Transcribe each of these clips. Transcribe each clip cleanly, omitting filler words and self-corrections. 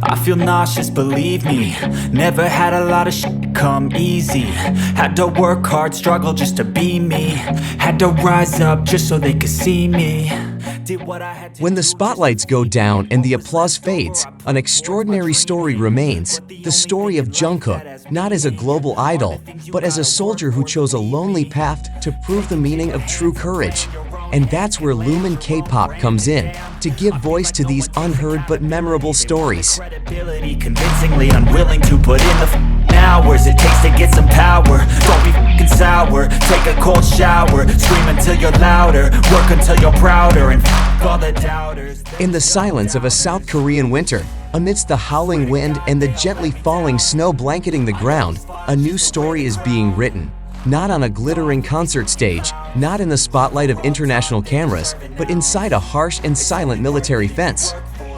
I feel nauseous, believe me. Never had a lot of shit come easy. Had to work hard, struggle just to be me. Had to rise up just so they could see me. Did what I had to. When the spotlights go down and the applause fades, an extraordinary story remains, the story of Jungkook, not as a global idol, but as a soldier who chose a lonely path to prove the meaning of true courage. And that's where Lumen K-pop comes in, to give voice to these unheard but memorable stories. Convincingly unwilling to put in the hours it takes to get some power. Don't be f***ing sour, take a cold shower, scream until you're louder, work until you're prouder, and f*** all the doubters. In the silence of a South Korean winter, amidst the howling wind and the gently falling snow blanketing the ground, a new story is being written. Not on a glittering concert stage, not in the spotlight of international cameras, but inside a harsh and silent military fence.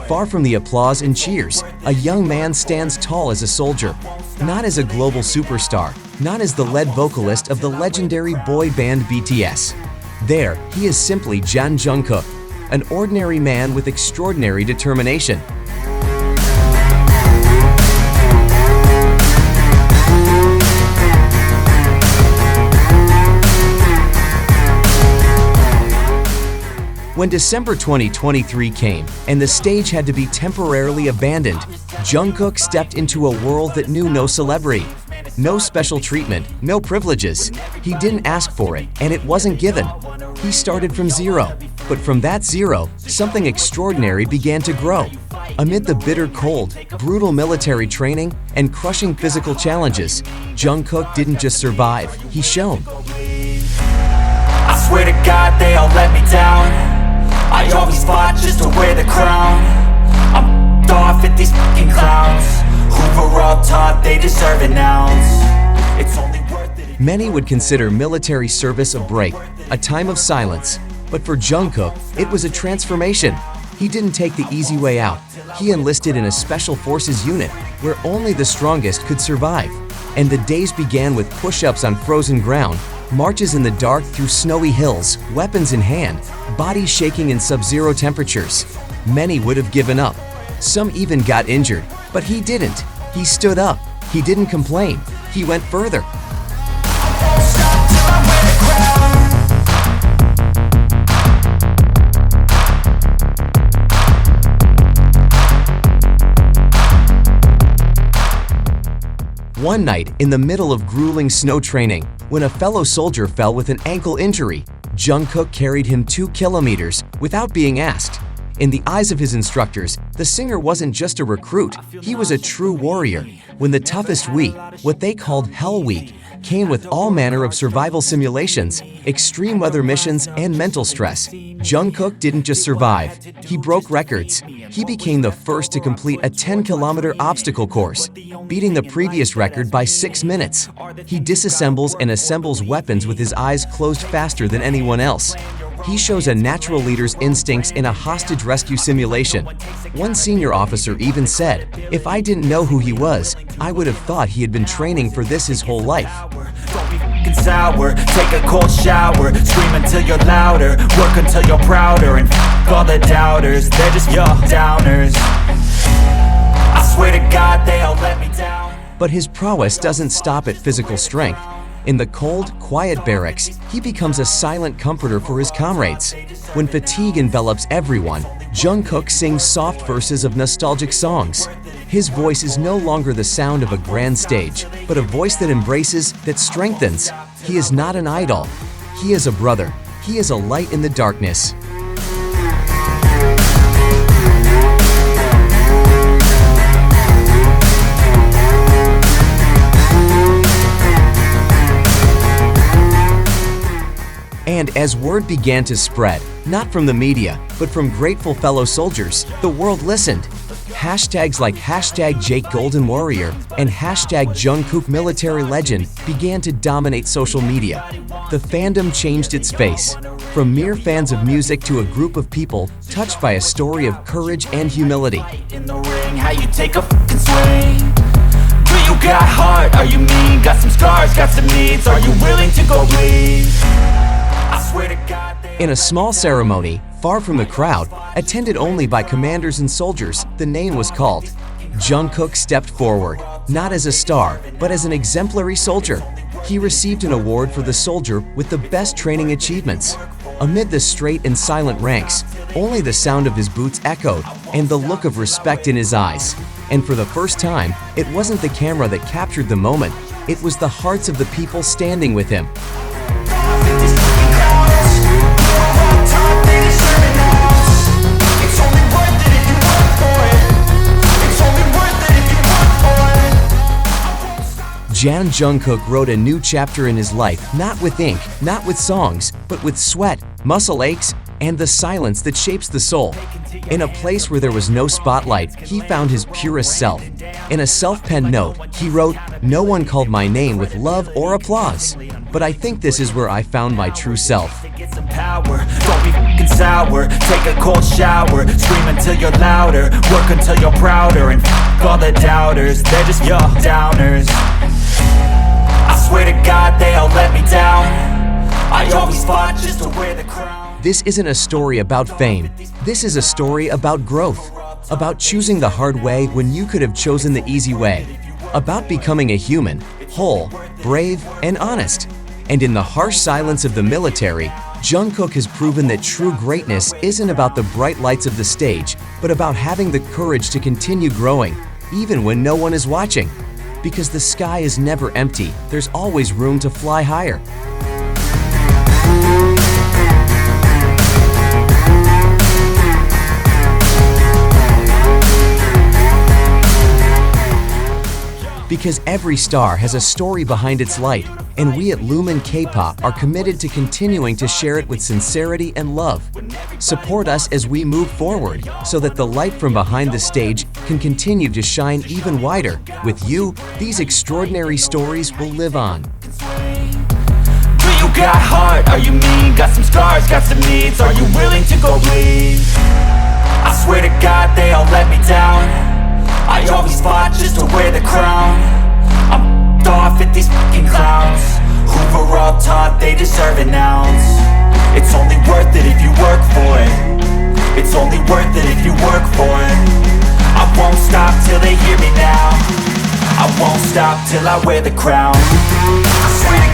Far from the applause and cheers, a young man stands tall as a soldier. Not as a global superstar, not as the lead vocalist of the legendary boy band BTS. There, he is simply Jungkook, an ordinary man with extraordinary determination. When December 2023 came and the stage had to be temporarily abandoned, Jungkook stepped into a world that knew no celebrity, no special treatment, no privileges. He didn't ask for it, and it wasn't given. He started from zero, but from that zero, something extraordinary began to grow. Amid the bitter cold, brutal military training, and crushing physical challenges, Jungkook didn't just survive, he shone. I swear to God they all let me down. I always fought just to wear the crown. I'm f***ed off at these f***ing clowns who were all taught they deserve an ounce. It's only worth it. Many would consider military service a break, a time of silence. But for Jungkook, it was a transformation. He didn't take the easy way out. He enlisted in a special forces unit where only the strongest could survive. And the days began with push-ups on frozen ground, marches in the dark through snowy hills, weapons in hand, bodies shaking in sub-zero temperatures. Many would have given up. Some even got injured, but he didn't. He stood up. He didn't complain. He went further. One night, in the middle of grueling snow training, when a fellow soldier fell with an ankle injury, Jungkook carried him 2 kilometers without being asked. In the eyes of his instructors, the singer wasn't just a recruit, he was a true warrior. When the toughest week, what they called Hell Week, came with all manner of survival simulations, extreme weather missions, and mental stress, Jungkook didn't just survive, he broke records. He became the first to complete a 10-kilometer obstacle course, beating the previous record by 6 minutes. He disassembles and assembles weapons with his eyes closed faster than anyone else. He shows a natural leader's instincts in a hostage rescue simulation. One senior officer even said, "If I didn't know who he was, I would have thought he had been training for this his whole life." Don't be f***ing sour, take a cold shower, scream until you're louder, work until you're prouder, and f*** all the doubters, they're just downers. I swear to God they all let me down. But his prowess doesn't stop at physical strength. In the cold, quiet barracks, he becomes a silent comforter for his comrades. When fatigue envelops everyone, Jungkook sings soft verses of nostalgic songs. His voice is no longer the sound of a grand stage, but a voice that embraces, that strengthens. He is not an idol. He is a brother. He is a light in the darkness. And as word began to spread, not from the media, but from grateful fellow soldiers, the world listened. Hashtags like #JakeGoldenWarrior and #Jungkook Military Legend began to dominate social media. The fandom changed its face, from mere fans of music to a group of people touched by a story of courage and humility. In the ring, how you take a f***ing swing? Do you got heart? Are you mean? Got some scars, got some needs? Are you willing to go bleed? In a small ceremony, far from the crowd, attended only by commanders and soldiers, the name was called. Jungkook stepped forward, not as a star, but as an exemplary soldier. He received an award for the soldier with the best training achievements. Amid the straight and silent ranks, only the sound of his boots echoed and the look of respect in his eyes. And for the first time, it wasn't the camera that captured the moment, it was the hearts of the people standing with him. Jungkook wrote a new chapter in his life, not with ink, not with songs, but with sweat, muscle aches, and the silence that shapes the soul. In a place where there was no spotlight, he found his purest self. In a self-penned note, he wrote, "No one called my name with love or applause, but I think this is where I found my true self." Don't be f***ing sour, take a cold shower, scream until you're louder, work until you're prouder, and f*** all the doubters, they're just your downers. I swear to God they all let me down, I always fought just to wear the crown. This isn't a story about fame, this is a story about growth, about choosing the hard way when you could have chosen the easy way, about becoming a human, whole, brave, and honest. And in the harsh silence of the military, Jungkook has proven that true greatness isn't about the bright lights of the stage, but about having the courage to continue growing, even when no one is watching. Because the sky is never empty, there's always room to fly higher. Because every star has a story behind its light, and we at Lumen K-pop are committed to continuing to share it with sincerity and love. Support us as we move forward, so that the light from behind the stage can continue to shine even wider. With you, these extraordinary stories will live on. Do you got heart? Are you mean? Got some scars, got some needs? Are you willing to go bleed? I swear to God they all let me down, I always fought just to wear the crown. I'm f***ed off at these f***ing clowns who were all taught they deserve an ounce. It's only worth it if you work for it, it's only worth it if you work for it. I won't stop till they hear me now, I won't stop till I wear the crown. I swear to